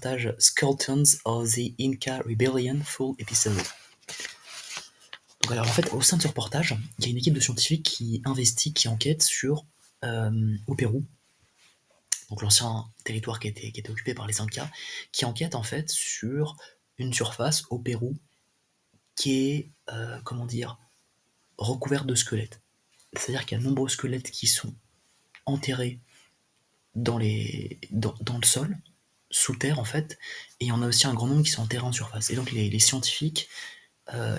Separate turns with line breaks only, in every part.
reportage Skeletons of the Inca Rebellion Full Episode. Donc alors en fait, au sein de ce reportage, il y a une équipe de scientifiques qui investigue, qui enquête sur au Pérou, donc l'ancien territoire qui était occupé par les Incas, qui enquête en fait sur une surface au Pérou qui est, recouverte de squelettes. C'est-à-dire qu'il y a de nombreux squelettes qui sont enterrés dans le sol, sous terre en fait, et il y en a aussi un grand nombre qui sont enterrés en surface. Et donc les scientifiques,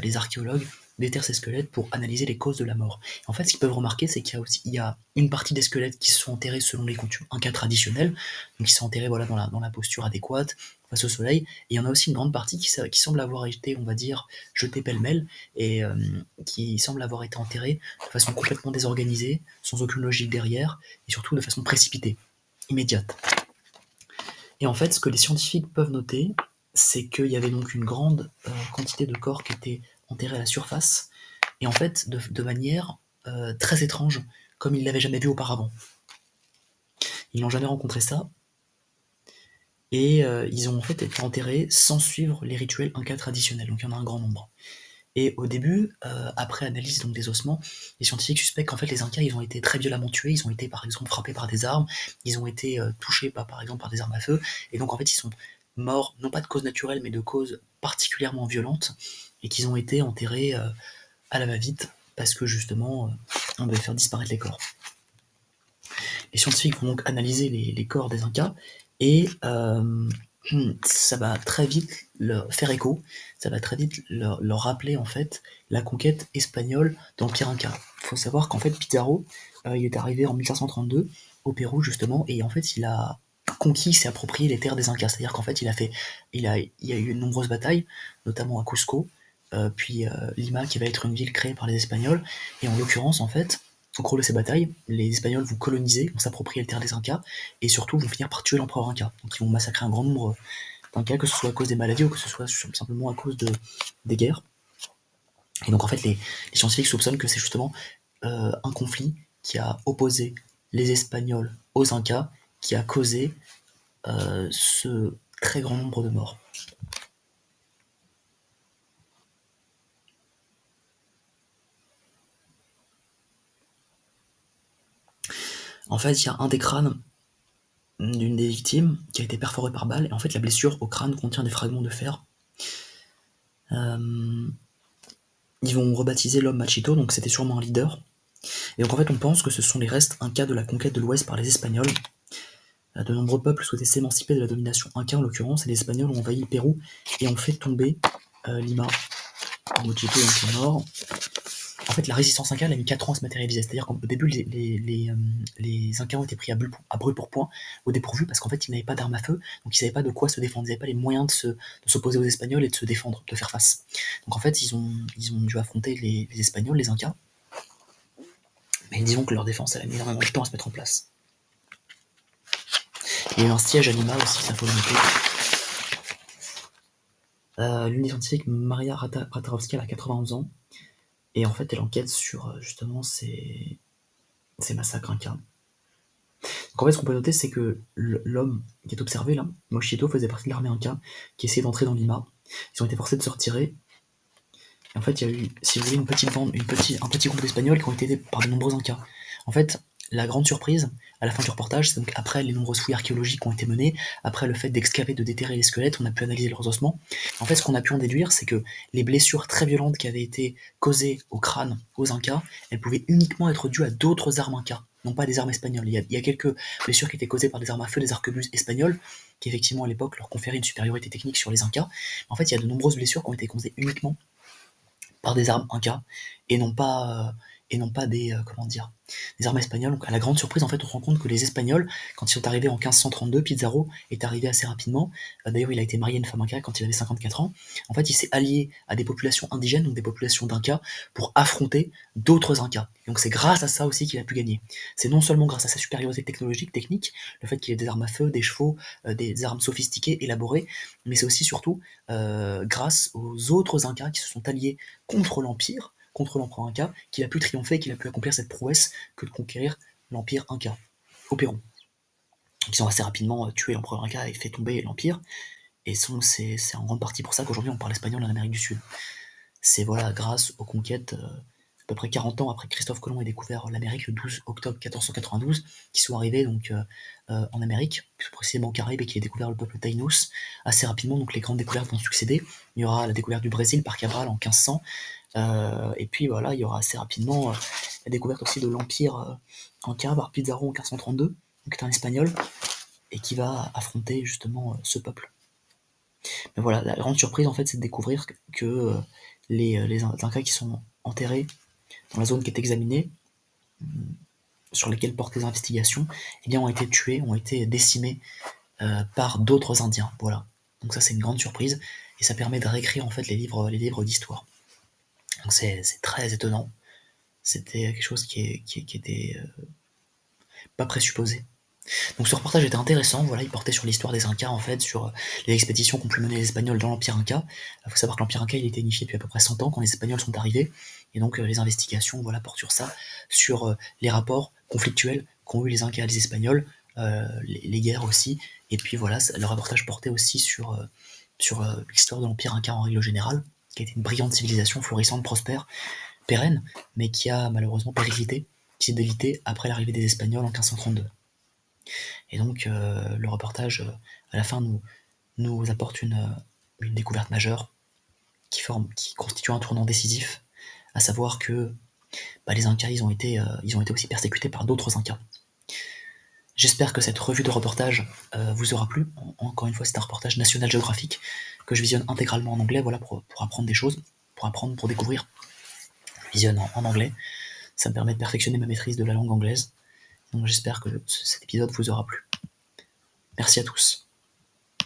les archéologues, déterrent ces squelettes pour analyser les causes de la mort. Et en fait, ce qu'ils peuvent remarquer, c'est qu'il y a une partie des squelettes qui sont enterrés selon les coutumes incas traditionnelles, donc qui sont enterrés voilà, dans la posture adéquate, face au soleil, et il y en a aussi une grande partie qui semble avoir été, on va dire, jetée pêle-mêle, et qui semble avoir été enterrée de façon complètement désorganisée, sans aucune logique derrière, et surtout de façon précipitée, immédiate. Et en fait, ce que les scientifiques peuvent noter, c'est qu'il y avait donc une grande quantité de corps qui étaient enterrés à la surface, et en fait, de manière très étrange, comme ils ne l'avaient jamais vu auparavant. Ils n'ont jamais rencontré ça, et ils ont en fait été enterrés sans suivre les rituels incas traditionnels, donc il y en a un grand nombre. Et au début, après analyse donc des ossements, les scientifiques suspectent qu'en fait les Incas ils ont été très violemment tués, ils ont été par exemple frappés par des armes, ils ont été touchés par exemple par des armes à feu, et donc en fait ils sont morts non pas de cause naturelle mais de cause particulièrement violente, et qu'ils ont été enterrés à la va-vite parce que justement on devait faire disparaître les corps. Les scientifiques vont donc analyser les corps des Incas, et ça va très vite leur faire écho, ça va très vite leur rappeler en fait la conquête espagnole d'Empire Inca. Il faut savoir qu'en fait Pizarro, il est arrivé en 1532 au Pérou justement, et en fait il a conquis, il s'est approprié les terres des Incas, c'est-à-dire qu'en fait il y a eu de nombreuses batailles, notamment à Cusco, puis Lima qui va être une ville créée par les Espagnols, et en l'occurrence en fait, au cours de ces batailles, les Espagnols vont coloniser, vont s'approprier les terres des Incas, et surtout vont finir par tuer l'empereur Inca. Donc ils vont massacrer un grand nombre d'Incas, que ce soit à cause des maladies ou que ce soit simplement à cause des guerres. Et donc en fait, les scientifiques soupçonnent que c'est justement un conflit qui a opposé les Espagnols aux Incas, qui a causé ce très grand nombre de morts. En fait, il y a un des crânes d'une des victimes qui a été perforé par balle, et en fait la blessure au crâne contient des fragments de fer. Ils vont rebaptiser l'homme Machito, donc c'était sûrement un leader. Et donc en fait on pense que ce sont les restes incas de la conquête de l'Ouest par les Espagnols. De nombreux peuples souhaitaient s'émanciper de la domination inca en l'occurrence, et les Espagnols ont envahi le Pérou et ont fait tomber Lima. Machito est mort. En fait, la résistance inca, elle a mis 4 ans à se matérialiser. C'est-à-dire qu'au début, les Incas ont été pris à brûle-pourpoint, au dépourvu, parce qu'en fait, ils n'avaient pas d'armes à feu, donc ils ne savaient pas de quoi se défendre. Ils n'avaient pas les moyens de s'opposer aux Espagnols et de se défendre, de faire face. Donc en fait, ils ont dû affronter les Espagnols, les Incas. Mais disons que leur défense, elle a mis énormément de temps à se mettre en place. Il y a eu un siège à Lima aussi, ça faut le noter. L'une des scientifiques, Maria Ratarovska, elle a 91 ans. Et en fait, elle enquête sur justement ces massacres incas. Donc en fait, ce qu'on peut noter, c'est que l'homme qui est observé là, Mochito, faisait partie de l'armée inca qui essayait d'entrer dans Lima. Ils ont été forcés de se retirer. Et en fait, il y a eu, si vous voulez, un petit groupe d'Espagnols qui ont été aidés par de nombreux incas. En fait, la grande surprise, à la fin du reportage, c'est donc après les nombreuses fouilles archéologiques qui ont été menées, après le fait d'excaver, de déterrer les squelettes, on a pu analyser leurs ossements. En fait, ce qu'on a pu en déduire, c'est que les blessures très violentes qui avaient été causées au crâne aux Incas, elles pouvaient uniquement être dues à d'autres armes Incas, non pas des armes espagnoles. Il y a quelques blessures qui étaient causées par des armes à feu, des arquebuses espagnols, qui effectivement à l'époque leur conféraient une supériorité technique sur les Incas. En fait, il y a de nombreuses blessures qui ont été causées uniquement par des armes Incas, et non pas des armes espagnoles. Donc à la grande surprise, en fait, on se rend compte que les Espagnols, quand ils sont arrivés en 1532, Pizarro est arrivé assez rapidement. D'ailleurs, il a été marié à une femme Inca quand il avait 54 ans. En fait, il s'est allié à des populations indigènes, donc des populations d'Incas, pour affronter d'autres Incas. Donc c'est grâce à ça aussi qu'il a pu gagner. C'est non seulement grâce à sa supériorité technologique, technique, le fait qu'il ait des armes à feu, des chevaux, des armes sophistiquées, élaborées, mais c'est aussi surtout grâce aux autres Incas qui se sont alliés contre l'Empire, contre l'empereur Inca, qu'il a pu triompher, qu'il a pu accomplir cette prouesse que de conquérir l'Empire Inca au Pérou. Ils ont assez rapidement tué l'empereur Inca et fait tomber l'empire. Et c'est en grande partie pour ça qu'aujourd'hui on parle espagnol en Amérique du Sud. C'est voilà, grâce aux conquêtes, à peu près 40 ans après que Christophe Colomb ait découvert l'Amérique, le 12 octobre 1492, qui sont arrivés donc en Amérique, plus précisément aux Caraïbes, et qui a découvert le peuple Taïnos. Assez rapidement, donc les grandes découvertes vont succéder. Il y aura la découverte du Brésil par Cabral en 1500, et puis voilà, il y aura assez rapidement la découverte aussi de l'Empire Inca par Pizarro en 1532, donc est un Espagnol, et qui va affronter justement ce peuple. Mais voilà, la grande surprise en fait, c'est de découvrir que les Incas qui sont enterrés dans la zone qui est examinée, sur lesquels portent les investigations, eh bien, ont été tués, ont été décimés par d'autres Indiens. Voilà. Donc ça, c'est une grande surprise, et ça permet de réécrire en fait les livres d'histoire. Donc c'est très étonnant. C'était quelque chose qui était pas présupposé. Donc ce reportage était intéressant, voilà, il portait sur l'histoire des Incas en fait, sur les expéditions qu'ont pu mener les Espagnols dans l'Empire Inca. Il faut savoir que l'Empire Inca il était unifié depuis à peu près 100 ans quand les Espagnols sont arrivés, et donc les investigations voilà, portent sur ça, sur les rapports conflictuels qu'ont eu les Incas et les Espagnols, les guerres aussi, et puis voilà, le reportage portait aussi sur l'histoire de l'Empire Inca en règle générale, qui a été une brillante civilisation, florissante, prospère, pérenne, mais qui a malheureusement périclité, qui s'est délité après l'arrivée des Espagnols en 1532. Et donc le reportage, à la fin, nous apporte une découverte majeure qui constitue un tournant décisif, à savoir que les Incas, ils ont été aussi persécutés par d'autres Incas. J'espère que cette revue de reportage vous aura plu. Encore une fois, c'est un reportage National Geographic que je visionne intégralement en anglais, voilà, pour apprendre des choses, pour apprendre, pour découvrir. Je visionne en anglais. Ça me permet de perfectionner ma maîtrise de la langue anglaise. Donc j'espère que cet épisode vous aura plu. Merci à tous.